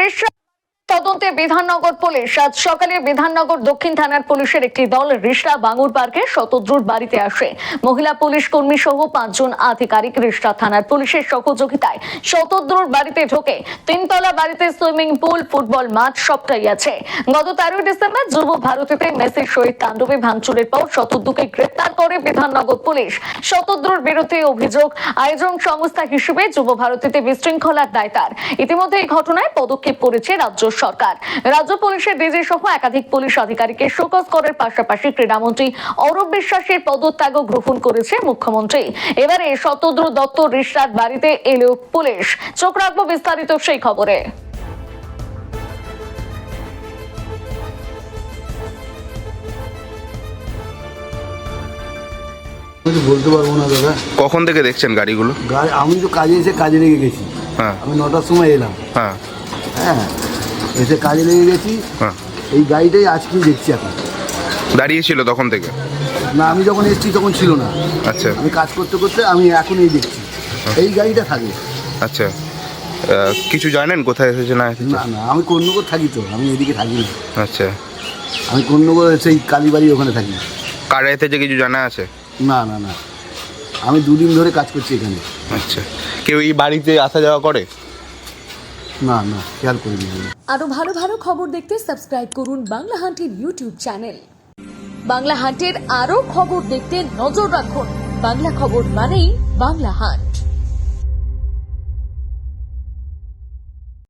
রিশরা তদন্তে বিধাননগর পুলিশ। আজ সকালে বিধাননগর দক্ষিণ থানার পুলিশের একটি দল রিশরা বাঙুর পার্কে শতদ্রুর বাড়িতে আসে। মহিলা পুলিশ কর্মী সহ 5 জন আধিকারিক রিশরা থানার পুলিশের সহযোগিতায় শতদ্রুর বাড়িতে ঢোকে। 3 তলা বাড়িতে সুইমিং পুল, ফুটবল মাঠ সবটাই আছে। গত 13 ডিসেম্বর যুব ভারতীতে মেসির সহিত তাণ্ডবে ভাঙচুরের পর শতদ্রুকে গ্রেপ্তার করে বিধাননগর পুলিশ। শতদ্রুর বিরুদ্ধে অভিযোগ আয়োজন সংস্থা হিসেবে যুব ভারতীতে বিশৃঙ্খলার দায় তার। ইতিমধ্যে এই ঘটনায় পদক্ষেপ করেছে রাজ্য সরকার। রাজ্য পুলিশের ডিজি সহ একাধিক পুলিশ আধিকারিকের শোকজ করার পাশাপাশি ক্রীড়ামন্ত্রী অরূপ বিশ্বাসের পদত্যাগও গ্রহণ করেছে মুখ্যমন্ত্রী। এবারে শতদ্রু দত্ত রিশরার বাড়িতে এলো পুলিশ। চোখ রাখবো বিস্তারিত সেই খবরে। বলতে পারবো না দাদা। কখন থেকে দেখছেন গাড়িগুলো? আমি তো কাজে এসে কাজে লেগে গেছি। হ্যাঁ, আমি 9টার সময় এলাম। হ্যাঁ হ্যাঁ, এসে কাজে লেগে গেছি। হ্যাঁ, এই গাড়িটাই আজকেই দেখছি এখন। দাঁড়িয়ে ছিল তখন থেকে? না, আমি যখন এসেছি তখন ছিল না। আচ্ছা, আমি কাজ করতে করতে আমি এখনই দেখছি এই গাড়িটা থাকে। আচ্ছা, কিছু জানেন কোথায় এসেছে না এসেছে? না না, আমি কোন্নগর থাকি, তো আমি এদিকে থাকি না। আচ্ছা, আমি কোন্নগর সেই কালীবাড়ি ওখানে থাকি। কার এসেছে কিছু জানা আছে? না না না, আমি 2 দিন ধরে কাজ করছি এখানে। আচ্ছা, কেউ এই বাড়িতে আসা যাওয়া করে? না না, খেয়াল করিনি। আরো ভালো ভালো খবর দেখতে সাবস্ক্রাইব করুন বাংলা হান্টের ইউটিউব চ্যানেল। বাংলা হান্টের আরো খবর দেখতে নজর রাখুন। বাংলা খবর মানেই বাংলা হান্ট।